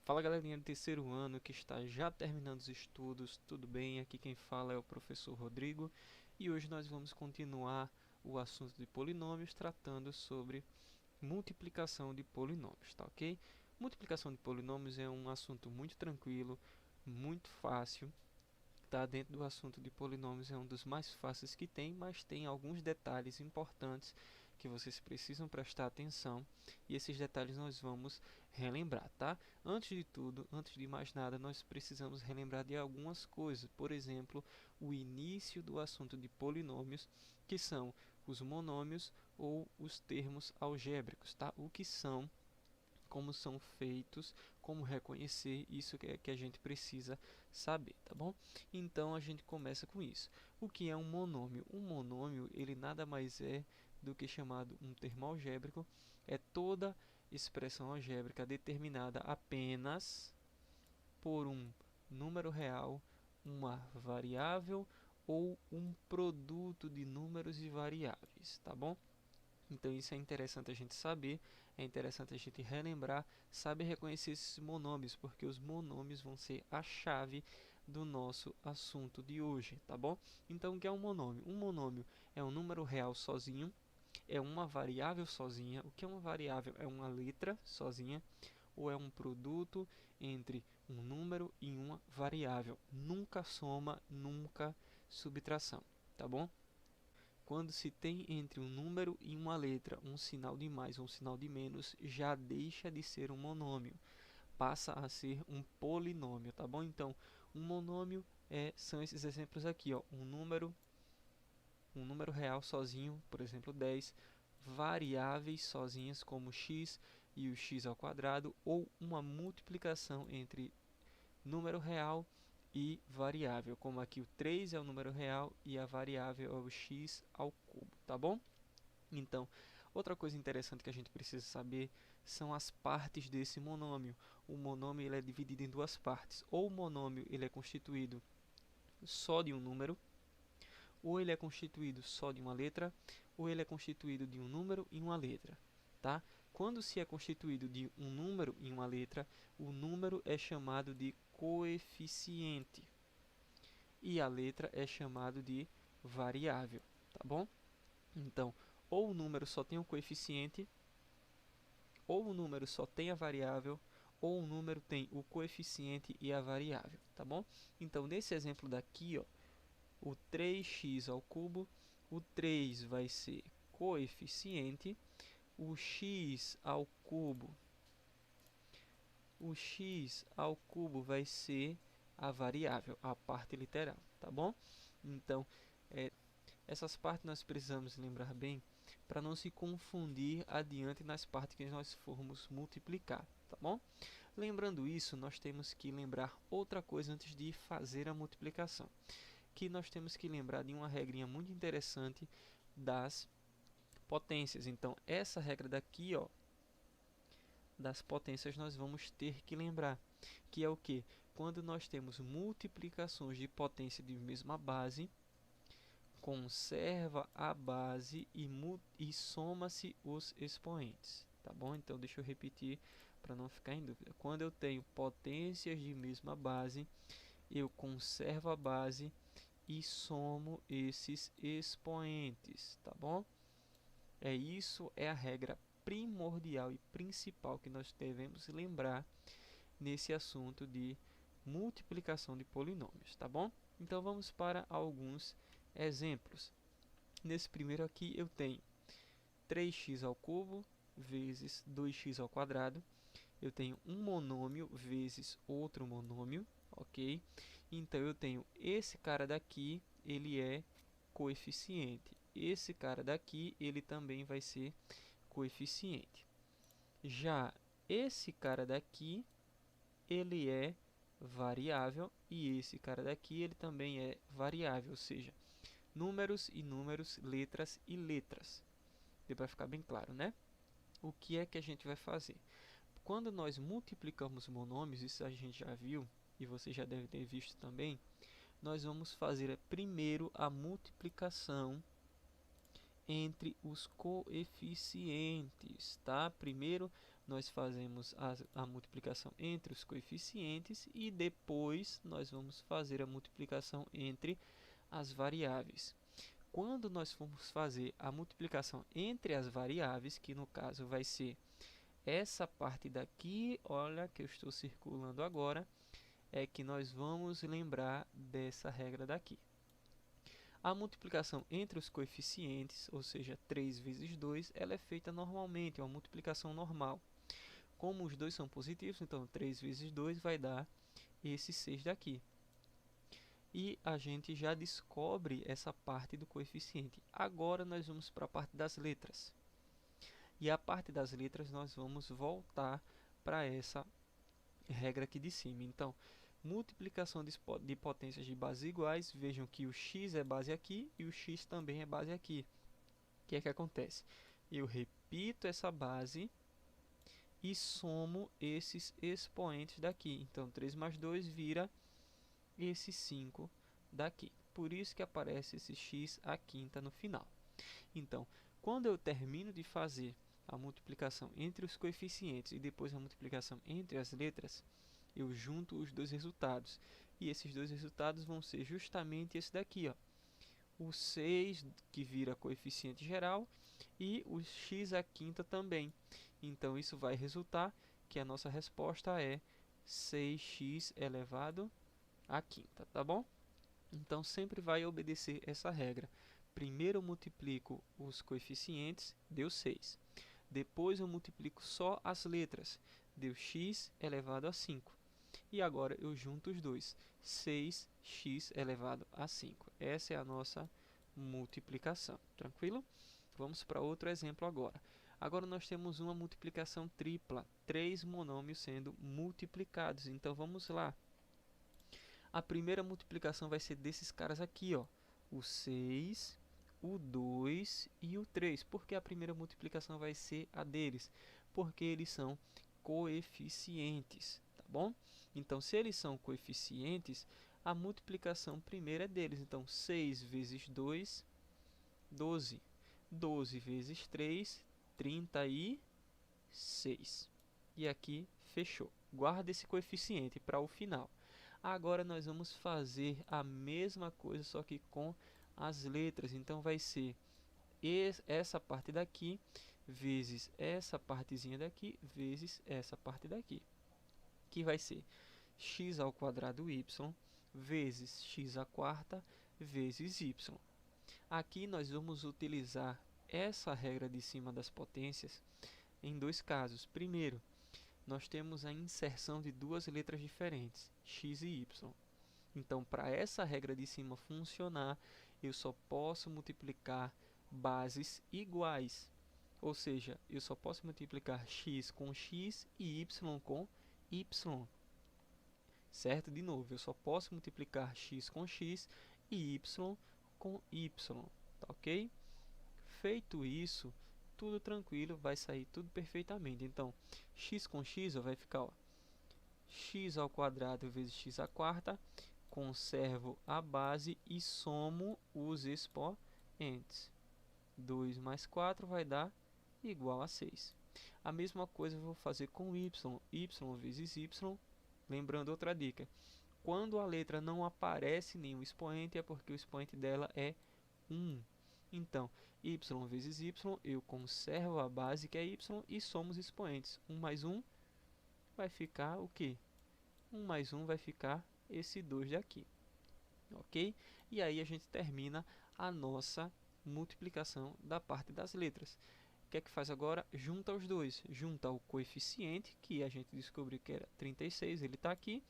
Fala galerinha do terceiro ano que está já terminando os estudos, tudo bem? Aqui quem fala é o professor Rodrigo e hoje nós vamos continuar o assunto de polinômios tratando sobre multiplicação de polinômios, tá ok? Multiplicação de polinômios é um assunto muito tranquilo, muito fácil. Tá dentro do assunto de polinômios, é um dos mais fáceis que tem, mas tem alguns detalhes importantes que vocês precisam prestar atenção e esses detalhes nós vamos relembrar, tá? Antes de tudo, antes de mais nada, nós precisamos relembrar de algumas coisas, por exemplo, o início do assunto de polinômios, que são os monômios ou os termos algébricos, tá? O que são, como são feitos, como reconhecer, isso que a gente precisa saber, tá bom? Então a gente começa com isso. O que é um monômio? Um monômio, ele nada mais é do que chamado um termo algébrico, é toda expressão algébrica determinada apenas por um número real, uma variável ou um produto de números e variáveis, tá bom? Então isso é interessante a gente saber, é interessante a gente relembrar, saber reconhecer esses monômios, porque os monômios vão ser a chave do nosso assunto de hoje, tá bom? Então o que é um monômio? Um monômio é um número real sozinho, é uma variável sozinha. O que é uma variável? É uma letra sozinha, ou é um produto entre um número e uma variável. Nunca soma, nunca subtração, tá bom? Quando se tem entre um número e uma letra um sinal de mais ou um sinal de menos, já deixa de ser um monômio, passa a ser um polinômio, tá bom? Então, um monômio são esses exemplos aqui, ó, um número real sozinho, por exemplo, 10, variáveis sozinhas como x e o x ao quadrado, ou uma multiplicação entre número real e variável, como aqui o 3 é o número real e a variável é o x ao cubo, tá bom? Então, outra coisa interessante que a gente precisa saber são as partes desse monômio. O monômio ele é dividido em duas partes. Ou o monômio ele é constituído só de um número, ou ele é constituído só de uma letra, ou ele é constituído de um número e uma letra, tá? Quando se é constituído de um número e uma letra, o número é chamado de coeficiente e a letra é chamado de variável, tá bom? Então, ou o número só tem o coeficiente, ou o número só tem a variável, ou o número tem o coeficiente e a variável, tá bom? Então, nesse exemplo daqui, ó, o 3x ao cubo, o 3 vai ser coeficiente, o x ao cubo, vai ser a variável, a parte literal, tá bom? Então, essas partes nós precisamos lembrar bem para não se confundir adiante nas partes que nós formos multiplicar, tá bom? Lembrando isso, nós temos que lembrar outra coisa antes de fazer a multiplicação, que nós temos que lembrar de uma regrinha muito interessante das potências. Então, essa regra daqui, ó, das potências, nós vamos ter que lembrar, que é o que? Quando nós temos multiplicações de potência de mesma base, conserva a base e soma-se os expoentes, tá bom? Então, deixa eu repetir para não ficar em dúvida. Quando eu tenho potências de mesma base, eu conservo a base e somo esses expoentes, tá bom? Isso é a regra primordial e principal que nós devemos lembrar nesse assunto de multiplicação de polinômios, tá bom? Então vamos para alguns exemplos. Nesse primeiro aqui eu tenho 3x ao cubo vezes 2x ao quadrado. Eu tenho um monômio vezes outro monômio, ok? Então eu tenho esse cara daqui, ele é coeficiente. Esse cara daqui, ele também vai ser coeficiente. Já esse cara daqui, ele é variável e esse cara daqui, ele também é variável, ou seja, números e números, letras e letras. Deu para ficar bem claro, né? O que é que a gente vai fazer? Quando nós multiplicamos monômios, isso a gente já viu e você já deve ter visto também, nós vamos fazer primeiro a multiplicação entre os coeficientes, tá? Primeiro nós fazemos a multiplicação entre os coeficientes e depois nós vamos fazer a multiplicação entre as variáveis. Quando nós formos fazer a multiplicação entre as variáveis, que no caso vai ser essa parte daqui, olha que eu estou circulando agora, é que nós vamos lembrar dessa regra daqui. A multiplicação entre os coeficientes, ou seja, 3 vezes 2, ela é feita normalmente, é uma multiplicação normal. Como os dois são positivos, então 3 vezes 2 vai dar esse 6 daqui. E a gente já descobre essa parte do coeficiente. Agora nós vamos para a parte das letras. E a parte das letras nós vamos voltar para essa regra aqui de cima. Então, multiplicação de potências de bases iguais, vejam que o x é base aqui e o x também é base aqui. O que é que acontece? Eu repito essa base e somo esses expoentes daqui. Então, 3 mais 2 vira esse 5 daqui. Por isso que aparece esse x à quinta no final. Então, quando eu termino de fazer a multiplicação entre os coeficientes e depois a multiplicação entre as letras, eu junto os dois resultados. E esses dois resultados vão ser justamente esse daqui, ó. O 6, que vira coeficiente geral, e o x à quinta também. Então, isso vai resultar que a nossa resposta é 6x elevado à quinta, tá bom? Então, sempre vai obedecer essa regra. Primeiro eu multiplico os coeficientes, deu 6. Depois eu multiplico só as letras, deu x elevado a 5. E agora eu junto os dois, 6x elevado a 5. Essa é a nossa multiplicação, tranquilo? Vamos para outro exemplo agora. Agora nós temos uma multiplicação tripla, 3 monômios sendo multiplicados. Então vamos lá. A primeira multiplicação vai ser desses caras aqui, ó, o 6, o 2 e o 3. Por que a primeira multiplicação vai ser a deles? Porque eles são coeficientes, tá bom? Então, se eles são coeficientes, a multiplicação primeira é deles. Então, 6 vezes 2, 12. 12 vezes 3, 36. E aqui, fechou. Guarda esse coeficiente para o final. Agora, nós vamos fazer a mesma coisa, só que com as letras. Então, vai ser essa parte daqui, vezes essa partezinha daqui, vezes essa parte daqui. Que vai ser x ao quadrado y, vezes x à quarta, vezes y. Aqui nós vamos utilizar essa regra de cima das potências em dois casos. Primeiro, nós temos a inserção de duas letras diferentes, x e y. Então, para essa regra de cima funcionar, eu só posso multiplicar bases iguais. Ou seja, eu só posso multiplicar x com x e y com y. Certo? De novo, eu só posso multiplicar x com x e y com y. Tá ok? Feito isso, tudo tranquilo, vai sair tudo perfeitamente. Então, x com x vai ficar, ó, x ao quadrado vezes x à quarta, conservo a base e somo os expoentes. 2 mais 4 vai dar igual a 6. A mesma coisa eu vou fazer com y, y vezes y. Lembrando outra dica, quando a letra não aparece nenhum expoente é porque o expoente dela é 1. Então, y vezes y, eu conservo a base que é y e somo os expoentes. 1 mais 1 vai ficar o quê? 1 mais 1 vai ficar esse 2 daqui. Ok? E aí a gente termina a nossa multiplicação da parte das letras. O que é que faz agora? Junta os dois. Junta o coeficiente, que a gente descobriu que era 36, ele está aqui.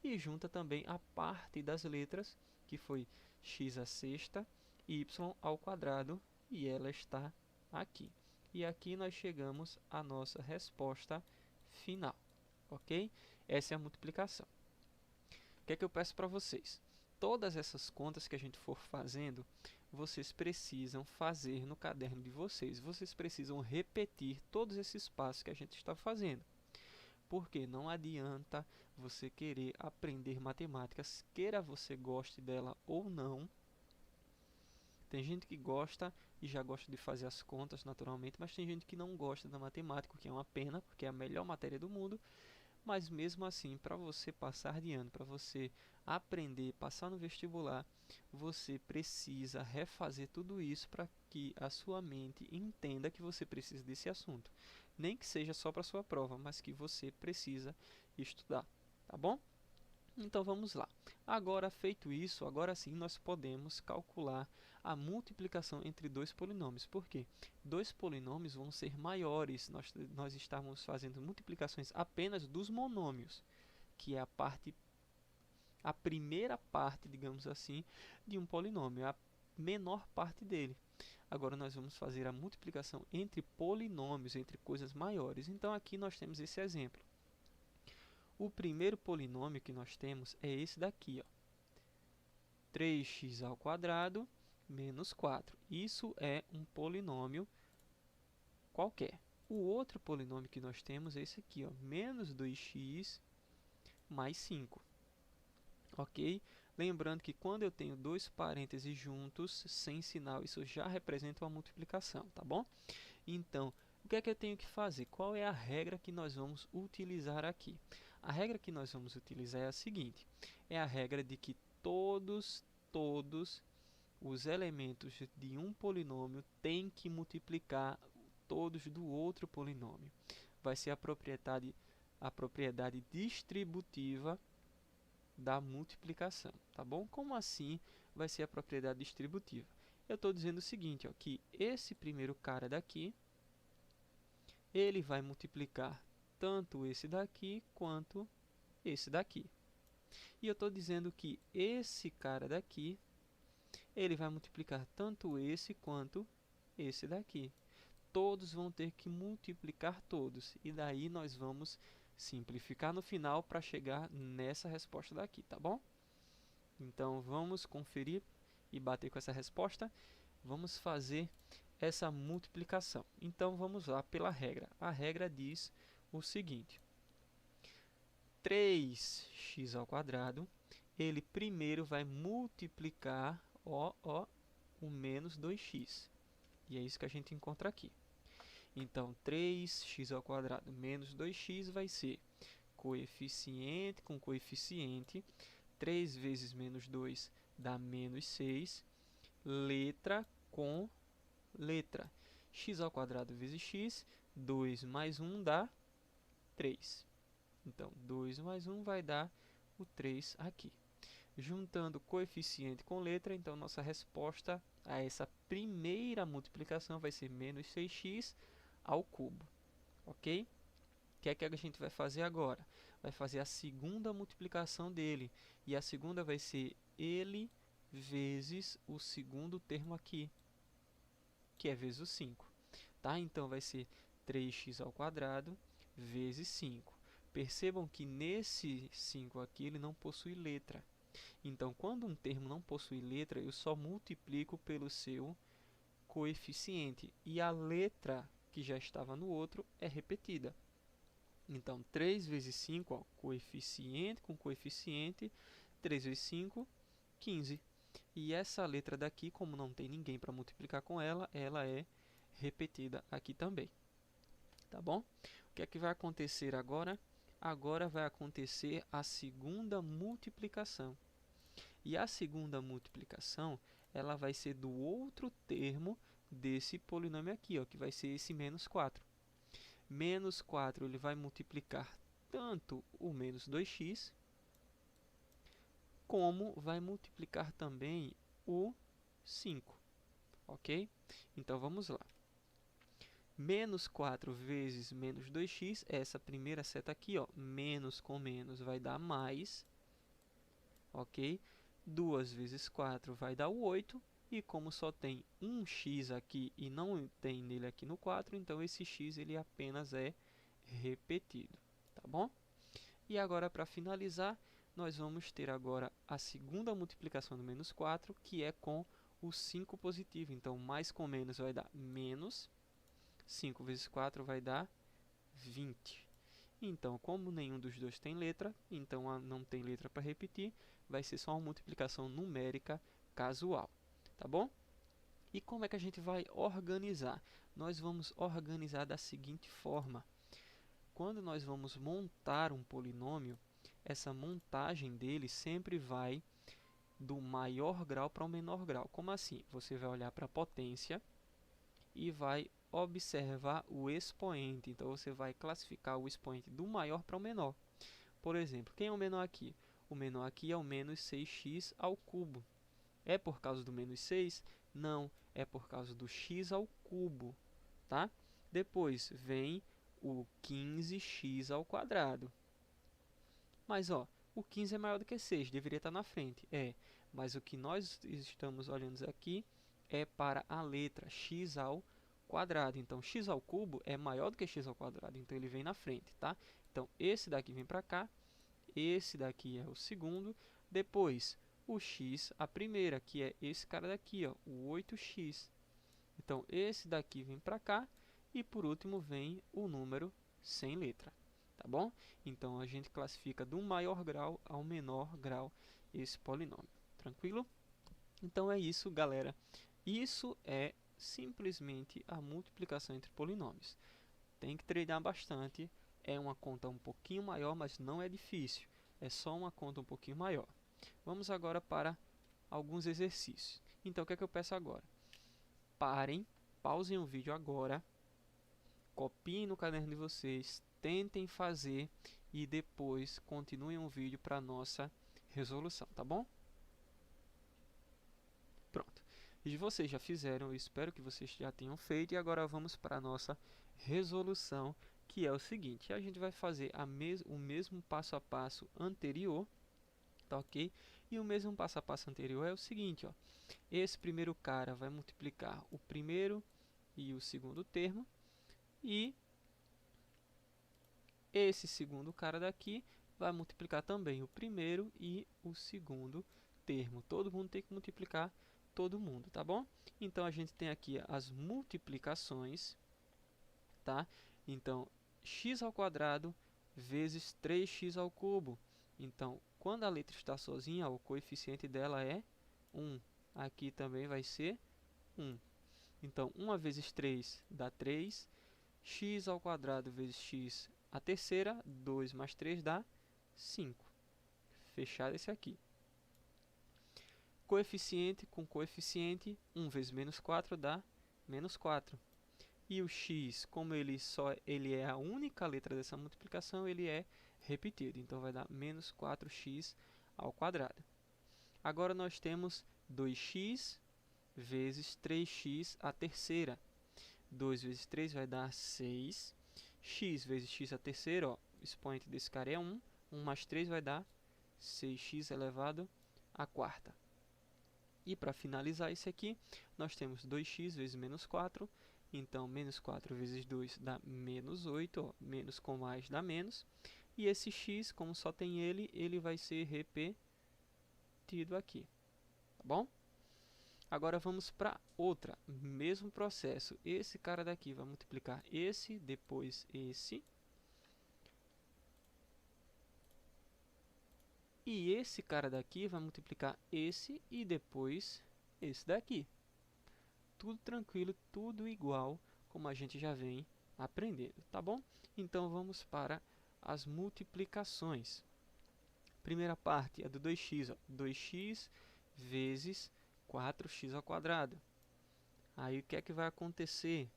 E junta também a parte das letras, que foi x à sexta, y ao quadrado, e ela está aqui. E aqui nós chegamos à nossa resposta final. Ok? Essa é a multiplicação. O que é que eu peço para vocês? Todas essas contas que a gente for fazendo, vocês precisam fazer no caderno de vocês. Vocês precisam repetir todos esses passos que a gente está fazendo. Porque não adianta você querer aprender matemáticas, queira você goste dela ou não, Tem gente que gosta e já gosta de fazer as contas naturalmente, mas tem gente que não gosta da matemática, o que é uma pena, porque é a melhor matéria do mundo. Mas mesmo assim, para você passar de ano, para você aprender, passar no vestibular, você precisa refazer tudo isso para que a sua mente entenda que você precisa desse assunto. Nem que seja só para sua prova, mas que você precisa estudar, tá bom? Então vamos lá. Agora feito isso, agora sim nós podemos calcular a multiplicação entre dois polinômios. Por quê? Dois polinômios vão ser maiores. Nós estamos fazendo multiplicações apenas dos monômios, que é a primeira parte, digamos assim, de um polinômio, a menor parte dele. Agora nós vamos fazer a multiplicação entre polinômios, entre coisas maiores. Então aqui nós temos esse exemplo. O primeiro polinômio que nós temos é esse daqui, ó. 3x² menos 4. Isso é um polinômio qualquer. O outro polinômio que nós temos é esse aqui, ó, menos 2x mais 5. Ok? Lembrando que quando eu tenho dois parênteses juntos, sem sinal, isso já representa uma multiplicação, tá bom? Então, o que é que eu tenho que fazer? Qual é a regra que nós vamos utilizar aqui? A regra que nós vamos utilizar é a seguinte: é a regra de que todos os elementos de um polinômio têm que multiplicar todos do outro polinômio. Vai ser a propriedade distributiva da multiplicação, tá bom? Como assim vai ser a propriedade distributiva? Eu estou dizendo o seguinte, ó, que esse primeiro cara daqui, ele vai multiplicar tanto esse daqui quanto esse daqui. E eu estou dizendo que esse cara daqui, ele vai multiplicar tanto esse quanto esse daqui. Todos vão ter que multiplicar todos. E daí nós vamos simplificar no final para chegar nessa resposta daqui, tá bom? Então vamos conferir e bater com essa resposta. Vamos fazer essa multiplicação. Então vamos lá pela regra. A regra diz o seguinte: 3x², ele primeiro vai multiplicar o menos 2x. E é isso que a gente encontra aqui. Então, 3x² menos 2x vai ser coeficiente com coeficiente. 3 vezes menos 2 dá menos 6. Letra com letra. x² vezes x, 2 mais 1 dá 3. Então, 2 mais 1 vai dar o 3 aqui. Juntando coeficiente com letra, então nossa resposta a essa primeira multiplicação vai ser menos 6x ao cubo. Ok? O que é que a gente vai fazer agora? Vai fazer a segunda multiplicação dele. E a segunda vai ser ele vezes o segundo termo aqui, que é vezes o 5. Tá? Então, vai ser 3x² vezes 5. Percebam que nesse 5 aqui ele não possui letra. Então, quando um termo não possui letra, eu só multiplico pelo seu coeficiente. E a letra que já estava no outro é repetida. Então, 3 vezes 5, ó, coeficiente com coeficiente, 3 vezes 5, 15. E essa letra daqui, como não tem ninguém para multiplicar com ela, ela é repetida aqui também. Tá bom? O que é que vai acontecer agora? Agora vai acontecer a segunda multiplicação. E a segunda multiplicação, ela vai ser do outro termo desse polinômio aqui, ó, que vai ser esse menos 4. Menos 4 ele vai multiplicar tanto o menos 2x, como vai multiplicar também o 5. Ok? Então, vamos lá. Menos 4 vezes menos 2x, essa primeira seta aqui, ó, menos com menos vai dar mais. Ok? 2 vezes 4 vai dar o 8. E como só tem um x aqui e não tem nele aqui no 4, então esse x ele apenas é repetido. Tá bom? E agora, para finalizar, nós vamos ter agora a segunda multiplicação do menos 4, que é com o 5 positivo. Então, mais com menos vai dar menos. 5 vezes 4 vai dar 20. Então, como nenhum dos dois tem letra, então não tem letra para repetir, vai ser só uma multiplicação numérica casual. Tá bom? E como é que a gente vai organizar? Nós vamos organizar da seguinte forma. Quando nós vamos montar um polinômio, essa montagem dele sempre vai do maior grau para o menor grau. Como assim? Você vai olhar para a potência e vai observar o expoente. Então, você vai classificar o expoente do maior para o menor. Por exemplo, quem é o menor aqui? O menor aqui é o menos 6x ao cubo. É por causa do menos 6? Não, é por causa do x ao cubo, tá? Depois vem o 15x ao quadrado. Mas, ó, o 15 é maior do que 6, deveria estar na frente. É, mas o que nós estamos olhando aqui é para a letra x ao quadrado. Então, x ao cubo é maior do que x ao quadrado, então ele vem na frente, tá? Então, esse daqui vem para cá, esse daqui é o segundo, depois o x, a primeira, que é esse cara daqui, ó, o 8x. Então, esse daqui vem para cá e, por último, vem o número sem letra, tá bom? Então, a gente classifica do maior grau ao menor grau esse polinômio, tranquilo? Então, é isso, galera. Isso é simplesmente a multiplicação entre polinômios. Tem que treinar bastante, é uma conta um pouquinho maior, mas não é difícil. É só uma conta um pouquinho maior. Vamos agora para alguns exercícios. Então, o que é que eu peço agora? Parem, pausem o vídeo agora, copiem no caderno de vocês, tentem fazer e depois continuem o vídeo para a nossa resolução, tá bom? Pronto. E vocês já fizeram, eu espero que vocês já tenham feito. E agora vamos para a nossa resolução, que é o seguinte. A gente vai fazer o mesmo passo a passo anterior, tá ok? E o mesmo passo a passo anterior é o seguinte, ó. Esse primeiro cara vai multiplicar o primeiro e o segundo termo. E esse segundo cara daqui vai multiplicar também o primeiro e o segundo termo. Todo mundo tem que multiplicar todo mundo, tá bom? Então, a gente tem aqui as multiplicações, tá? Então, x ao quadrado vezes 3x ao cubo. Então, quando a letra está sozinha, o coeficiente dela é 1. Aqui também vai ser 1. Então, 1 vezes 3 dá 3. X ao quadrado vezes x a terceira, 2 mais 3 dá 5. Fechado esse aqui. Coeficiente com coeficiente, 1 vezes menos 4 dá menos 4. E o x, como ele é a única letra dessa multiplicação, ele é repetido. Então, vai dar menos 4x ao quadrado. Agora, nós temos 2x vezes 3x a terceira. 2 vezes 3 vai dar 6. X vezes x a terceira, ó, o expoente desse cara é 1. 1 mais 3 vai dar 6x elevado à quarta. E para finalizar isso aqui, nós temos 2x vezes menos 4. Então, menos 4 vezes 2 dá menos 8. Ó, menos com mais dá menos. E esse x, como só tem ele vai ser repetido aqui. Tá bom? Agora vamos para outra. Mesmo processo. Esse cara daqui vai multiplicar esse, depois esse. E esse cara daqui vai multiplicar esse e depois esse daqui. Tudo tranquilo, tudo igual, como a gente já vem aprendendo, tá bom? Então, vamos para as multiplicações. Primeira parte é do 2x, ó. 2x vezes 4x ao quadrado. Aí, o que é que vai acontecer?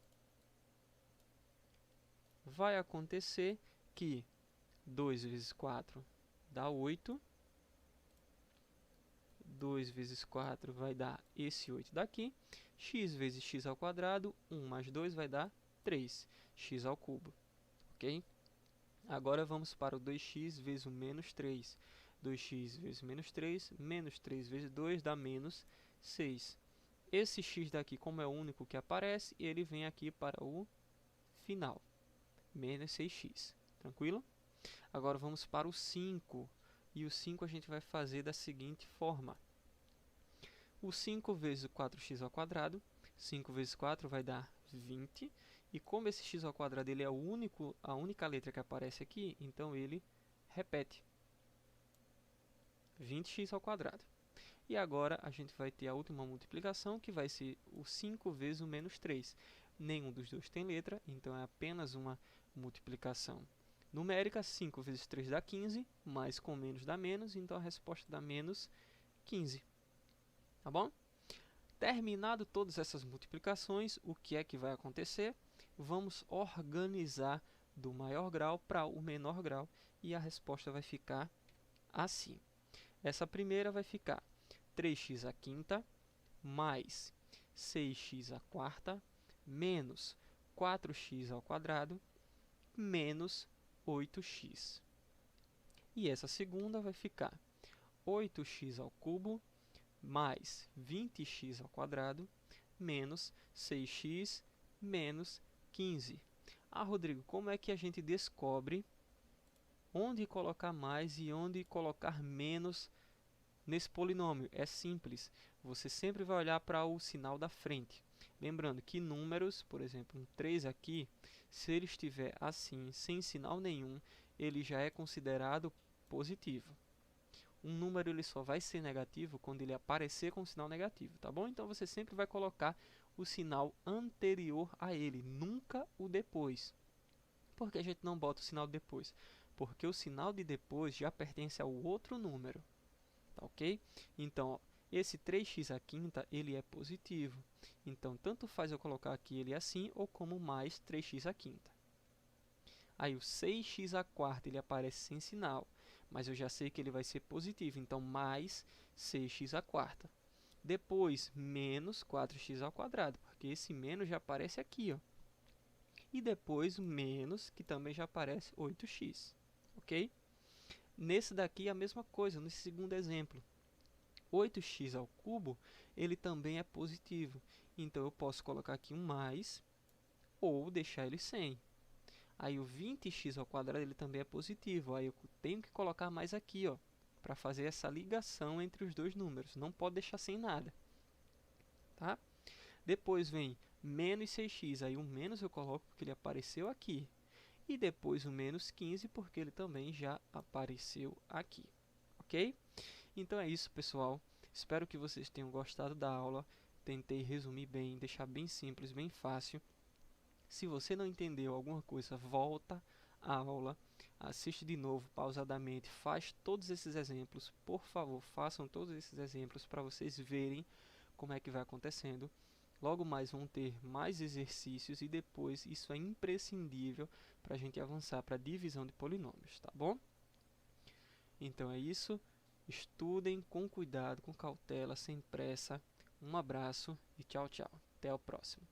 Vai acontecer que 2 vezes 4 dá 8. 2 vezes 4 vai dar esse 8 daqui. X vezes x ao quadrado, 1 mais 2 vai dar 3, x ao cubo. Ok? Agora vamos para o 2x vezes o menos 3. 2x vezes menos 3 vezes 2 dá menos 6. Esse x daqui, como é o único que aparece, ele vem aqui para o final. Menos 6x. Tranquilo? Agora vamos para o 5. E o 5 a gente vai fazer da seguinte forma. O 5 vezes o 4x ao quadrado, 5 vezes 4 vai dar 20. E como esse x ao quadrado ele é a única letra que aparece aqui, então ele repete. 20x ao quadrado. E agora a gente vai ter a última multiplicação, que vai ser o 5 vezes o menos 3. Nenhum dos dois tem letra, então é apenas uma multiplicação numérica. 5 vezes 3 dá 15, mais com menos dá menos, então a resposta dá menos 15. Tá bom? Terminado todas essas multiplicações, o que é que vai acontecer? Vamos organizar do maior grau para o menor grau e a resposta vai ficar assim. Essa primeira vai ficar 3x à quinta mais 6x à quarta menos 4x ao quadrado menos 8x. E essa segunda vai ficar 8x ao cubo mais 20x ao quadrado menos 6x menos 15. Ah, Rodrigo, como é que a gente descobre onde colocar mais e onde colocar menos nesse polinômio? É simples, você sempre vai olhar para o sinal da frente. Lembrando que números, por exemplo, um 3 aqui, se ele estiver assim, sem sinal nenhum, ele já é considerado positivo. Um número ele só vai ser negativo quando ele aparecer com sinal negativo, tá bom? Então você sempre vai colocar o sinal anterior a ele, nunca o depois. Por que a gente não bota o sinal depois? Porque o sinal de depois já pertence ao outro número, tá ok? Então, ó, esse 3x à quinta, ele é positivo. Então, tanto faz eu colocar aqui ele assim, ou como mais 3x à quinta. Aí, o 6x à quarta, ele aparece sem sinal, mas eu já sei que ele vai ser positivo, então, mais 6x à quarta. Depois, menos 4x ao quadrado, porque esse menos já aparece aqui, ó. E depois, menos, que também já aparece 8x, ok? Nesse daqui, a mesma coisa, nesse segundo exemplo. 8x ao cubo, ele também é positivo. Então, eu posso colocar aqui um mais ou deixar ele sem. Aí, o 20x ao quadrado, ele também é positivo. Aí, eu tenho que colocar mais aqui, ó, para fazer essa ligação entre os dois números. Não pode deixar sem nada. Tá? Depois vem menos 6x. Aí, o menos eu coloco porque ele apareceu aqui. E depois o menos 15, porque ele também já apareceu aqui. Ok? Então é isso, pessoal. Espero que vocês tenham gostado da aula. Tentei resumir bem, deixar bem simples, bem fácil. Se você não entendeu alguma coisa, volta à aula, assiste de novo pausadamente, faz todos esses exemplos. Por favor, façam todos esses exemplos para vocês verem como é que vai acontecendo. Logo mais vão ter mais exercícios e depois isso é imprescindível para a gente avançar para a divisão de polinômios, tá bom? Então é isso. Estudem com cuidado, com cautela, sem pressa. Um abraço e tchau, tchau. Até o próximo.